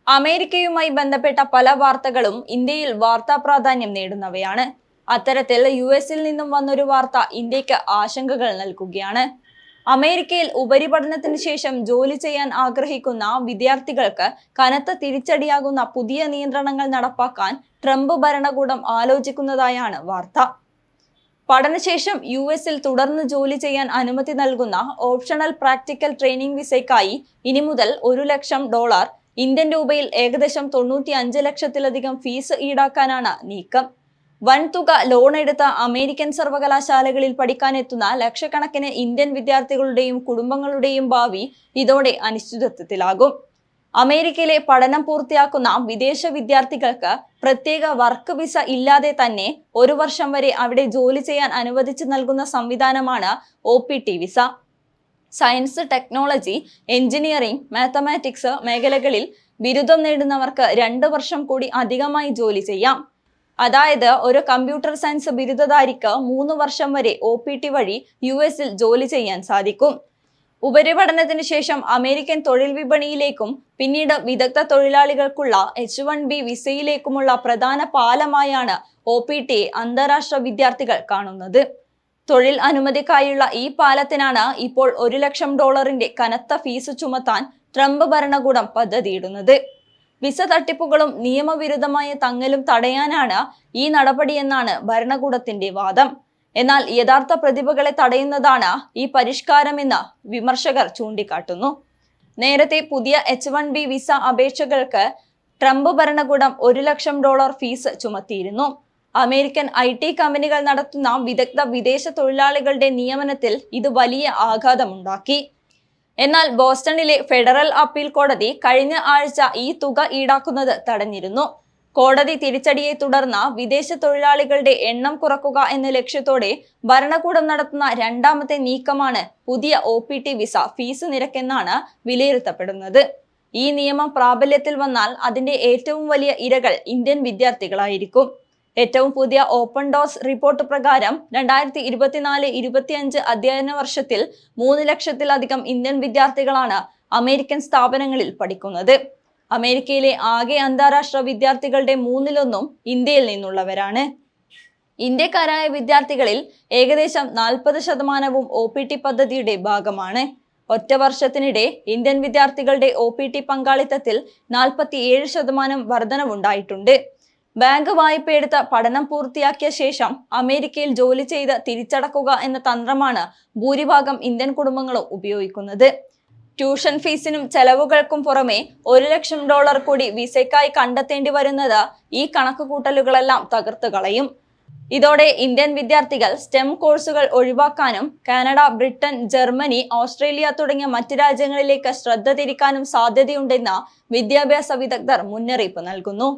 അമേരിക്കയുമായി ബന്ധപ്പെട്ട പല വാർത്തകളും ഇന്ത്യയിൽ വാർത്താ പ്രാധാന്യം നേടുന്നവയാണ്. അത്തരത്തിൽ യുഎസിൽ നിന്നും വന്നൊരു വാർത്ത ഇന്ത്യക്ക് ആശങ്കകൾ നൽകുകയാണ്. അമേരിക്കയിൽ ഉപരിപഠനത്തിന് ശേഷം ജോലി ചെയ്യാൻ ആഗ്രഹിക്കുന്ന വിദ്യാർത്ഥികൾക്ക് കനത്ത തിരിച്ചടിയാകുന്ന പുതിയ നിയന്ത്രണങ്ങൾ നടപ്പാക്കാൻ ട്രംപ് ഭരണകൂടം ആലോചിക്കുന്നതായാണ് വാർത്ത. പഠനശേഷം യുഎസിൽ തുടർന്ന് ജോലി ചെയ്യാൻ അനുമതി നൽകുന്ന ഓപ്ഷണൽ പ്രാക്ടിക്കൽ ട്രെയിനിംഗ് വിസയ്ക്കായി ഇനി മുതൽ $1,00,000 ഇന്ത്യൻ രൂപയിൽ ഏകദേശം 95 ലക്ഷത്തിലധികം ഫീസ് ഈടാക്കാനാണ് നീക്കം. വൻതുക ലോൺ എടുത്ത അമേരിക്കൻ സർവകലാശാലകളിൽ പഠിക്കാനെത്തുന്ന ലക്ഷക്കണക്കിന് ഇന്ത്യൻ വിദ്യാർത്ഥികളുടെയും കുടുംബങ്ങളുടെയും ഭാവി ഇതോടെ അനിശ്ചിതത്വത്തിലാകും. അമേരിക്കയിലെ പഠനം പൂർത്തിയാക്കുന്ന വിദേശ വിദ്യാർത്ഥികൾക്ക് പ്രത്യേക വർക്ക് വിസ ഇല്ലാതെ തന്നെ 1 വർഷം വരെ അവിടെ ജോലി ചെയ്യാൻ അനുവദിച്ചു നൽകുന്ന സംവിധാനമാണ് OPT visa. Science, technology, engineering, mathematics മേഖലകളിൽ ബിരുദം നേടുന്നവർക്ക് 2 വർഷം കൂടി അധികമായി ജോലി ചെയ്യാം. അതായത് ഒരു കമ്പ്യൂട്ടർ സയൻസ് ബിരുദധാരിക്ക് 3 വർഷം വരെ OPT വഴി യുഎസിൽ ജോലി ചെയ്യാൻ സാധിക്കും. ഉപരിപഠനത്തിന് ശേഷം അമേരിക്കൻ തൊഴിൽ വിപണിയിലേക്കും പിന്നീട് വിദഗ്ധ തൊഴിലാളികൾക്കുള്ള H-1B വിസയിലേക്കുമുള്ള പ്രധാന പാലമായാണ് OPTയെ അന്താരാഷ്ട്ര വിദ്യാർത്ഥികൾ കാണുന്നത്. തൊഴിൽ അനുമതിക്കായുള്ള ഈ പാലത്തിനാണ് ഇപ്പോൾ $1,00,000 കനത്ത ഫീസ് ചുമത്താൻ ട്രംപ് ഭരണകൂടം പദ്ധതിയിടുന്നത്. വിസ തട്ടിപ്പുകളും നിയമവിരുദ്ധമായ തങ്ങലും തടയാനാണ് ഈ നടപടിയെന്നാണ് ഭരണകൂടത്തിന്റെ വാദം. എന്നാൽ യഥാർത്ഥ പ്രതിഭകളെ തടയുന്നതാണ് ഈ പരിഷ്കാരമെന്ന് വിമർശകർ ചൂണ്ടിക്കാട്ടുന്നു. നേരത്തെ പുതിയ H-1B വിസ അപേക്ഷകൾക്ക് ട്രംപ് ഭരണകൂടം $1,00,000 ഫീസ് ചുമത്തിയിരുന്നു. അമേരിക്കൻ IT കമ്പനികൾ നടത്തുന്ന വിദഗ്ധ വിദേശ തൊഴിലാളികളുടെ നിയമനത്തിൽ ഇത് വലിയ ആഘാതമുണ്ടാക്കി. എന്നാൽ ബോസ്റ്റണിലെ ഫെഡറൽ അപ്പീൽ കോടതി കഴിഞ്ഞ ആഴ്ച ഈ തുക ഈടാക്കുന്നത് തടഞ്ഞിരുന്നു. കോടതി തിരിച്ചടിയെ തുടർന്ന് വിദേശ തൊഴിലാളികളുടെ എണ്ണം കുറക്കുക എന്ന ലക്ഷ്യത്തോടെ ഭരണകൂടം നടത്തുന്ന രണ്ടാമത്തെ നീക്കമാണ് പുതിയ OPT വിസ ഫീസ് നിരക്കെന്നാണ് വിലയിരുത്തപ്പെടുന്നത്. ഈ നിയമം പ്രാബല്യത്തിൽ വന്നാൽ അതിന്റെ ഏറ്റവും വലിയ ഇരകൾ ഇന്ത്യൻ വിദ്യാർത്ഥികളായിരിക്കും. ഏറ്റവും പുതിയ ഓപ്പൺ ഡോർസ് റിപ്പോർട്ട് പ്രകാരം 2024-25 അധ്യയന വർഷത്തിൽ 3 ലക്ഷത്തിലധികം ഇന്ത്യൻ വിദ്യാർത്ഥികളാണ് അമേരിക്കൻ സ്ഥാപനങ്ങളിൽ പഠിക്കുന്നത്. അമേരിക്കയിലെ ആകെ അന്താരാഷ്ട്ര വിദ്യാർത്ഥികളുടെ 1/3 ഇന്ത്യയിൽ നിന്നുള്ളവരാണ്. ഇന്ത്യക്കാരായ വിദ്യാർത്ഥികളിൽ ഏകദേശം 40% OPT പദ്ധതിയുടെ ഭാഗമാണ്. ഒറ്റ വർഷത്തിനിടെ ഇന്ത്യൻ വിദ്യാർത്ഥികളുടെ OPT പങ്കാളിത്തത്തിൽ 47% വർധനവുണ്ടായിട്ടുണ്ട്. ബാങ്ക് വായ്പയെടുത്ത് പഠനം പൂർത്തിയാക്കിയ ശേഷം അമേരിക്കയിൽ ജോലി ചെയ്ത് തിരിച്ചടക്കുക എന്ന തന്ത്രമാണ് ഭൂരിഭാഗം ഇന്ത്യൻ കുടുംബങ്ങളും ഉപയോഗിക്കുന്നത്. ട്യൂഷൻ ഫീസിനും ചെലവുകൾക്കും പുറമെ $1,00,000 കൂടി വിസയ്ക്കായി കണ്ടെത്തേണ്ടി വരുന്നത് ഈ കണക്കുകൂട്ടലുകളെല്ലാം തകർത്തു കളയും. ഇതോടെ ഇന്ത്യൻ വിദ്യാർത്ഥികൾ STEM കോഴ്സുകൾ ഒഴിവാക്കാനും കാനഡ, ബ്രിട്ടൻ, ജർമ്മനി, ഓസ്ട്രേലിയ തുടങ്ങിയ മറ്റ് രാജ്യങ്ങളിലേക്ക് ശ്രദ്ധ തിരിക്കാനും സാധ്യതയുണ്ടെന്ന് വിദ്യാഭ്യാസ വിദഗ്ധർ മുന്നറിയിപ്പ് നൽകുന്നു.